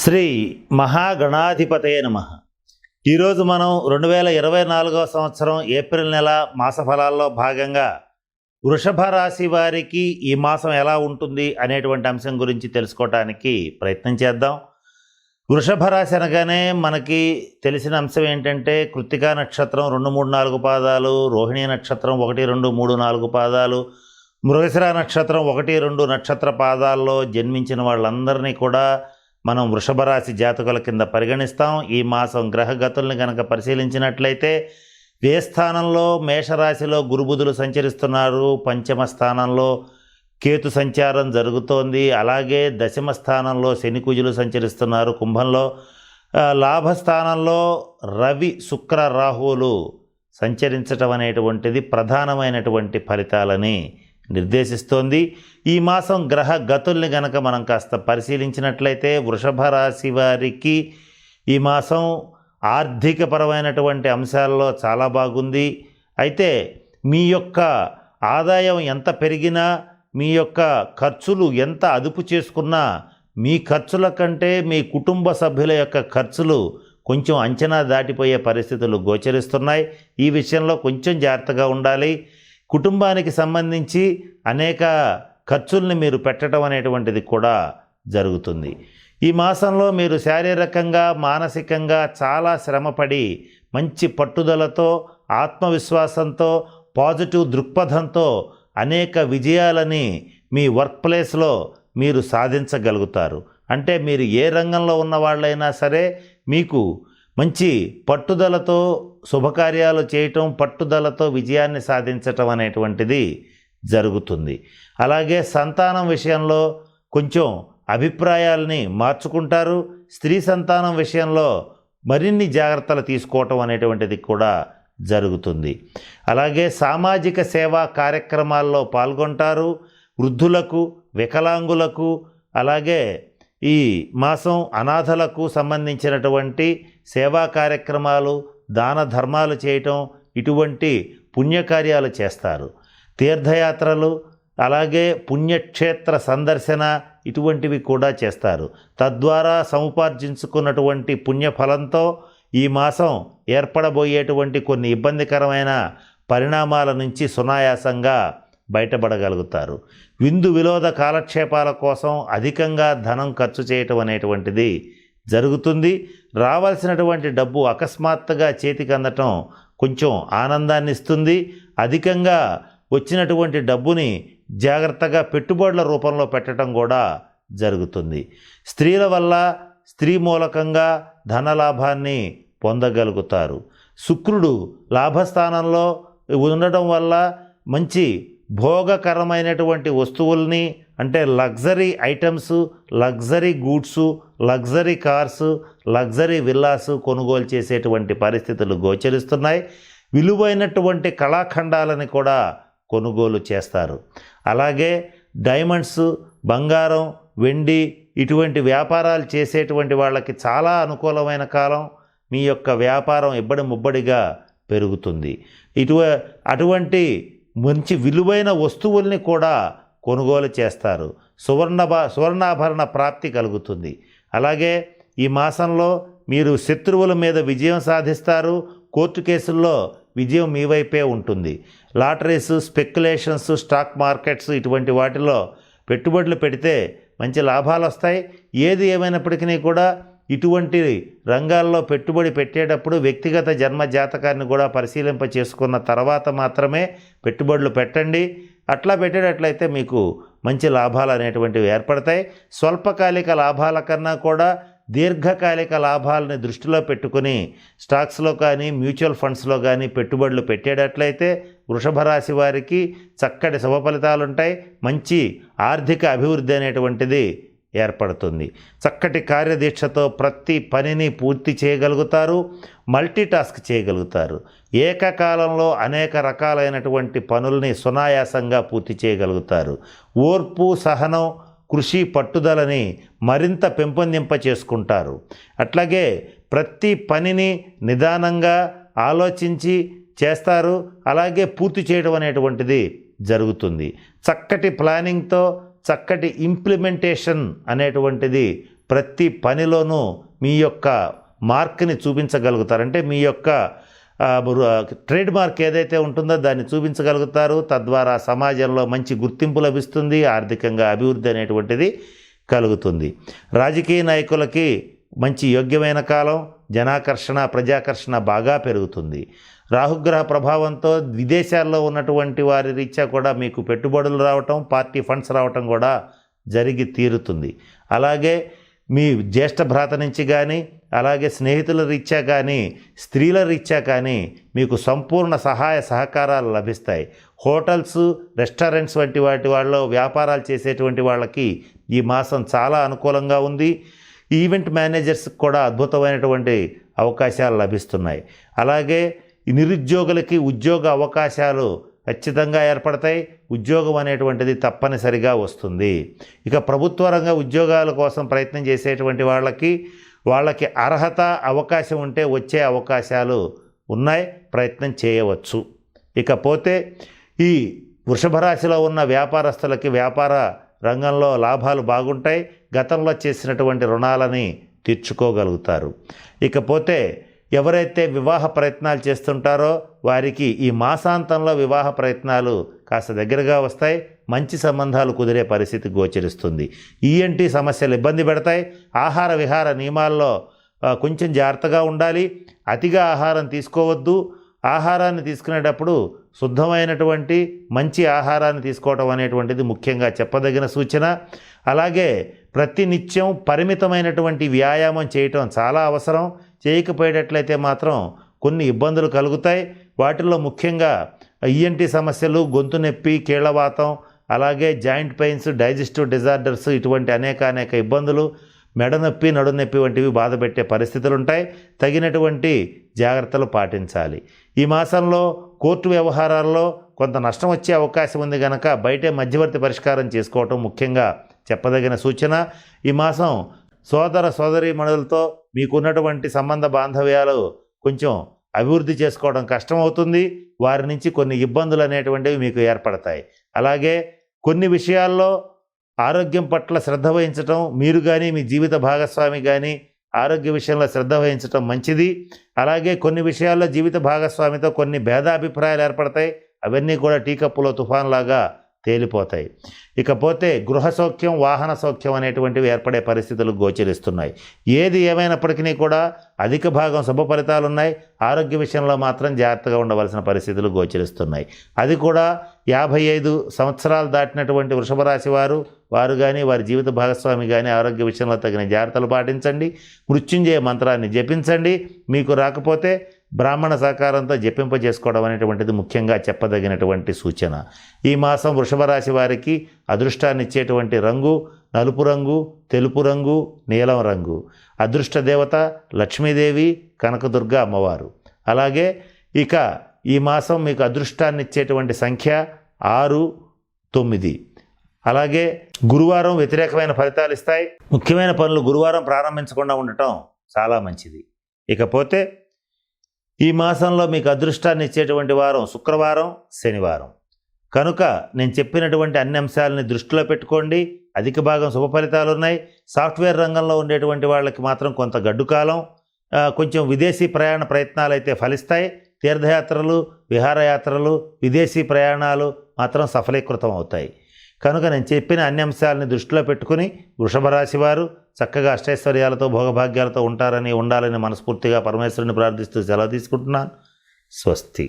శ్రీ మహాగణాధిపతయ నమః. ఈరోజు మనం 2024 సంవత్సరం ఏప్రిల్ నెల మాస ఫలాల్లో భాగంగా వృషభ రాశి వారికి ఈ మాసం ఎలా ఉంటుంది అనేటువంటి అంశం గురించి తెలుసుకోవటానికి ప్రయత్నం చేద్దాం. వృషభ రాశి అనగానే మనకి తెలిసిన అంశం ఏంటంటే కృత్తికా నక్షత్రం 2, 3, 4 పాదాలు, రోహిణీ నక్షత్రం 1, 2, 3, 4 పాదాలు, మృగశిర నక్షత్రం 1, 2 నక్షత్ర పాదాల్లో జన్మించిన వాళ్ళందరినీ కూడా మనం వృషభ రాశి జాతకుల కింద పరిగణిస్తాం. ఈ మాసం గ్రహగతుల్ని కనుక పరిశీలించినట్లయితే వ్యయ స్థానంలో మేషరాశిలో గురుబుధులు సంచరిస్తున్నారు, పంచమ స్థానంలో కేతు సంచారం జరుగుతోంది, అలాగే దశమ స్థానంలో శని కుజులు సంచరిస్తున్నారు కుంభంలో, లాభస్థానంలో రవి శుక్ర రాహువులు సంచరించటం అనేటువంటిది ప్రధానమైనటువంటి ఫలితాలని నిర్దేశిస్తోంది. ఈ మాసం గ్రహ గతుల్ని గనక మనం కాస్త పరిశీలించినట్లయితే వృషభ రాశి వారికి ఈ మాసం ఆర్థికపరమైనటువంటి అంశాల్లో చాలా బాగుంది. అయితే మీ యొక్క ఆదాయం ఎంత పెరిగినా, మీ యొక్క ఖర్చులు ఎంత అదుపు చేసుకున్నా, మీ ఖర్చుల కంటే మీ కుటుంబ సభ్యుల యొక్క ఖర్చులు కొంచెం అంచనా దాటిపోయే పరిస్థితులు గోచరిస్తున్నాయి. ఈ విషయంలో కొంచెం జాగ్రత్తగా ఉండాలి. కుటుంబానికి సంబంధించి అనేక ఖర్చుల్ని మీరు పెట్టడం అనేటువంటిది కూడా జరుగుతుంది. ఈ మాసంలో మీరు శారీరకంగా మానసికంగా చాలా శ్రమపడి మంచి పట్టుదలతో, ఆత్మవిశ్వాసంతో, పాజిటివ్ దృక్పథంతో అనేక విజయాలని మీ వర్క్ ప్లేస్లో మీరు సాధించగలుగుతారు. అంటే మీరు ఏ రంగంలో ఉన్న వాళ్ళైనా సరే మీకు మంచి పట్టుదలతో శుభకార్యాలు చేయటం, పట్టుదలతో విజయాన్ని సాధించటం అనేటువంటిది జరుగుతుంది. అలాగే సంతానం విషయంలో కొంచెం అభిప్రాయాలని మార్చుకుంటారు. స్త్రీ సంతానం విషయంలో మరిన్ని జాగ్రత్తలు తీసుకోవటం అనేటువంటిది కూడా జరుగుతుంది. అలాగే సామాజిక సేవా కార్యక్రమాల్లో పాల్గొంటారు. వృద్ధులకు, వికలాంగులకు, అలాగే ఈ మాసం అనాథలకు సంబంధించినటువంటి సేవా కార్యక్రమాలు, దాన ధర్మాలు చేయటం, ఇటువంటి పుణ్యకార్యాలు చేస్తారు. తీర్థయాత్రలు, అలాగే పుణ్యక్షేత్ర సందర్శన ఇటువంటివి కూడా చేస్తారు. తద్వారా సముపార్జించుకున్నటువంటి పుణ్యఫలంతో ఈ మాసం ఏర్పడబోయేటువంటి కొన్ని ఇబ్బందికరమైన పరిణామాల నుంచి సునాయాసంగా బయటపడగలుగుతారు. విందు వినోద కాలక్షేపాల కోసం అధికంగా ధనం ఖర్చు చేయటం అనేటువంటిది జరుగుతుంది. రావాల్సినటువంటి డబ్బు అకస్మాత్తుగా చేతికి అందటం కొంచెం ఆనందాన్ని ఇస్తుంది. అధికంగా వచ్చినటువంటి డబ్బుని జాగ్రత్తగా పెట్టుబడుల రూపంలో పెట్టడం కూడా జరుగుతుంది. స్త్రీల వల్ల, స్త్రీ మూలకంగా ధనలాభాన్ని పొందగలుగుతారు. శుక్రుడు లాభస్థానంలో ఉండటం వల్ల మంచి భోగకరమైనటువంటి వస్తువుల్ని, అంటే luxury items, luxury goods, luxury cars, luxury villas కొనుగోలు చేసేటువంటి పరిస్థితులు గోచరిస్తున్నాయి. విలువైనటువంటి కళాఖండాలని కూడా కొనుగోలు చేస్తారు. అలాగే డైమండ్స్, బంగారం, వెండి ఇటువంటి వ్యాపారాలు చేసేటువంటి వాళ్ళకి చాలా అనుకూలమైన కాలం. మీ యొక్క వ్యాపారం ఇబ్బడి ముబ్బడిగా పెరుగుతుంది. అటువంటి మంచి విలువైన వస్తువుల్ని కూడా కొనుగోలు చేస్తారు. సువర్ణాభరణ ప్రాప్తి కలుగుతుంది. అలాగే ఈ మాసంలో మీరు శత్రువుల మీద విజయం సాధిస్తారు. కోర్టు కేసుల్లో విజయం మీ వైపే ఉంటుంది. లాటరీస్, స్పెక్యులేషన్స్, స్టాక్ మార్కెట్స్ ఇటువంటి వాటిలో పెట్టుబడులు పెడితే మంచి లాభాలు వస్తాయి. ఏది ఏమైనప్పటికీ కూడా ఇటువంటి రంగాల్లో పెట్టుబడి పెట్టేటప్పుడు వ్యక్తిగత జన్మ జాతకాన్ని కూడా పరిశీలింప చేసుకున్న తర్వాత మాత్రమే పెట్టుబడులు పెట్టండి. అట్లా పెట్టేటట్లయితే మీకు మంచి లాభాలు అనేటువంటివి ఏర్పడతాయి. స్వల్పకాలిక లాభాల కన్నా కూడా దీర్ఘకాలిక లాభాలని దృష్టిలో పెట్టుకుని స్టాక్స్లో కానీ, మ్యూచువల్ ఫండ్స్లో కానీ పెట్టుబడులు పెట్టేటట్లయితే వృషభ రాశి వారికి చక్కటి శుభ ఫలితాలు ఉంటాయి. మంచి ఆర్థిక అభివృద్ధి అనేటువంటిది ఏర్పడుతుంది. చక్కటి కార్యదీక్షతో ప్రతి పనిని పూర్తి చేయగలుగుతారు. మల్టీటాస్క్ చేయగలుగుతారు. ఏకకాలంలో అనేక రకాలైనటువంటి పనుల్ని సునాయాసంగా పూర్తి చేయగలుగుతారు. ఓర్పు, సహనం, కృషి, పట్టుదలని మరింత పెంపొందింప చేసుకుంటారు. అట్లాగే ప్రతి పనిని నిదానంగా ఆలోచించి చేస్తారు. అలాగే పూర్తి చేయడం అనేటువంటిది జరుగుతుంది. చక్కటి ప్లానింగ్తో చక్కటి ఇంప్లిమెంటేషన్ అనేటువంటిది ప్రతి పనిలోనూ మీ యొక్క మార్క్ని చూపించగలుగుతారు. అంటే మీ యొక్క ట్రేడ్ మార్క్ ఏదైతే ఉంటుందో దాన్ని చూపించగలుగుతారు. తద్వారా సమాజంలో మంచి గుర్తింపు లభిస్తుంది, ఆర్థికంగా అభివృద్ధి అనేటువంటిది కలుగుతుంది. రాజకీయ నాయకులకి మంచి యోగ్యమైన కాలం, జనాకర్షణ ప్రజాకర్షణ బాగా పెరుగుతుంది. రాహుగ్రహ ప్రభావంతో విదేశాల్లో ఉన్నటువంటి వారి రీత్యా కూడా మీకు పెట్టుబడులు రావటం, పార్టీ ఫండ్స్ రావటం కూడా జరిగి తీరుతుంది. అలాగే మీ జ్యేష్ఠ భ్రాత నుంచి కానీ, అలాగే స్నేహితుల రీత్యా కానీ, స్త్రీల రీత్యా కానీ మీకు సంపూర్ణ సహాయ సహకారాలు లభిస్తాయి. హోటల్స్, రెస్టారెంట్స్ వంటి వాళ్ళలో వ్యాపారాలు చేసేటువంటి వాళ్ళకి ఈ మాసం చాలా అనుకూలంగా ఉంది. ఈవెంట్ మేనేజర్స్కి కూడా అద్భుతమైనటువంటి అవకాశాలు లభిస్తున్నాయి. అలాగే నిరుద్యోగులకి ఉద్యోగ అవకాశాలు ఖచ్చితంగా ఏర్పడతాయి. ఉద్యోగం అనేటువంటిది తప్పనిసరిగా వస్తుంది. ఇక ప్రభుత్వ రంగ ఉద్యోగాల కోసం ప్రయత్నం చేసేటువంటి వాళ్ళకి అర్హత అవకాశం ఉంటే వచ్చే అవకాశాలు ఉన్నాయి, ప్రయత్నం చేయవచ్చు. ఇకపోతే ఈ వృషభ రాశిలో ఉన్న వ్యాపారస్తులకి వ్యాపార రంగంలో లాభాలు బాగుంటాయి. గతంలో చేసినటువంటి రుణాలని తీర్చుకోగలుగుతారు. ఇకపోతే ఎవరైతే వివాహ ప్రయత్నాలు చేస్తుంటారో వారికి ఈ మాసాంతంలో వివాహ ప్రయత్నాలు కాస్త దగ్గరగా వస్తాయి. మంచి సంబంధాలు కుదిరే పరిస్థితి గోచరిస్తుంది. ఈఎన్టీ సమస్యలు ఇబ్బంది పెడతాయి. ఆహార విహార నియమాల్లో కొంచెం జాగ్రత్తగా ఉండాలి. అతిగా ఆహారం తీసుకోవద్దు. ఆహారాన్ని తీసుకునేటప్పుడు శుద్ధమైనటువంటి మంచి ఆహారాన్ని తీసుకోవటం అనేటువంటిది ముఖ్యంగా చెప్పదగిన సూచన. అలాగే ప్రతినిత్యం పరిమితమైనటువంటి వ్యాయామం చేయటం చాలా అవసరం. చేయకపోయేటట్లయితే మాత్రం కొన్ని ఇబ్బందులు కలుగుతాయి. వాటిల్లో ముఖ్యంగా ఈఎన్టీ సమస్యలు, గొంతు నొప్పి, కీళ్లవాతం, అలాగే జాయింట్ పెయిన్స్, డైజెస్టివ్ డిజార్డర్స్, ఇటువంటి అనేక ఇబ్బందులు, మెడనొప్పి, నడునొప్పి వంటివి బాధపెట్టే పరిస్థితులు ఉంటాయి. తగినటువంటి జాగ్రత్తలు పాటించాలి. ఈ మాసంలో కోర్టు వ్యవహారాల్లో కొంత నష్టం వచ్చే అవకాశం ఉంది కనుక బయటే మధ్యవర్తి పరిష్కారం చేసుకోవటం ముఖ్యంగా చెప్పదగిన సూచన. ఈ మాసం సోదర సోదరీమణులతో మీకున్నటువంటి సంబంధ బాంధవ్యాలు కొంచెం అభివృద్ధి చేసుకోవడం కష్టమవుతుంది. వారి నుంచి కొన్ని ఇబ్బందులు అనేటువంటివి మీకు ఏర్పడతాయి. అలాగే కొన్ని విషయాల్లో ఆరోగ్యం పట్ల శ్రద్ధ వహించటం, మీరు కానీ మీ జీవిత భాగస్వామి కానీ ఆరోగ్య విషయంలో శ్రద్ధ వహించటం మంచిది. అలాగే కొన్ని విషయాల్లో జీవిత భాగస్వామితో కొన్ని భేదాభిప్రాయాలు ఏర్పడతాయి. అవన్నీ కూడా టీ కప్పులో తుఫాన్లాగా తేలిపోతాయి. ఇకపోతే గృహ సౌఖ్యం, వాహన సౌఖ్యం అనేటువంటివి ఏర్పడే పరిస్థితులు గోచరిస్తున్నాయి. ఏది ఏమైనప్పటికీ కూడా అధిక భాగం శుభ ఫలితాలు ఉన్నాయి. ఆరోగ్య విషయంలో మాత్రం జాగ్రత్తగా ఉండవలసిన పరిస్థితులు గోచరిస్తున్నాయి. అది కూడా 55 సంవత్సరాలు దాటినటువంటి వృషభ రాశి వారు కానీ వారి జీవిత భాగస్వామి కానీ ఆరోగ్య విషయంలో తగిన జాగ్రత్తలు పాటించండి. మృత్యుంజయ మంత్రాన్ని జపించండి. మీకు రాకపోతే బ్రాహ్మణ సహకారంతో జపింపజేసుకోవడం అనేటువంటిది ముఖ్యంగా చెప్పదగినటువంటి సూచన. ఈ మాసం వృషభ రాశి వారికి అదృష్టాన్ని ఇచ్చేటువంటి రంగు నలుపు రంగు, తెలుపు రంగు, నీలం రంగు. అదృష్ట దేవత లక్ష్మీదేవి, కనకదుర్గ అమ్మవారు. అలాగే ఇక ఈ మాసం మీకు అదృష్టాన్ని ఇచ్చేటువంటి సంఖ్య 6, 9. అలాగే గురువారం వ్యతిరేకమైన ఫలితాలు ఇస్తాయి. ముఖ్యమైన పనులు గురువారం ప్రారంభించకుండా ఉండటం చాలా మంచిది. ఇకపోతే ఈ మాసంలో మీకు అదృష్టాన్ని ఇచ్చేటువంటి వారం శుక్రవారం, శనివారం. కనుక నేను చెప్పినటువంటి అన్ని అంశాలని దృష్టిలో పెట్టుకోండి. అధిక భాగం శుభ ఫలితాలు ఉన్నాయి. సాఫ్ట్వేర్ రంగంలో ఉండేటువంటి వాళ్ళకి మాత్రం కొంత గడ్డు కాలం. కొంచెం విదేశీ ప్రయాణ ప్రయత్నాలు అయితే ఫలిస్తాయి. తీర్థయాత్రలు, విహారయాత్రలు, విదేశీ ప్రయాణాలు మాత్రం సఫలీకృతం అవుతాయి. కనుక నేను చెప్పిన అన్ని అంశాలని దృష్టిలో పెట్టుకుని వృషభ రాశి వారు చక్కగా అష్టైశ్వర్యాలతో భోగభాగ్యాలతో ఉండాలని మనస్ఫూర్తిగా పరమేశ్వరుని ప్రార్థిస్తూ సెలవు తీసుకుంటున్నాను. స్వస్తి.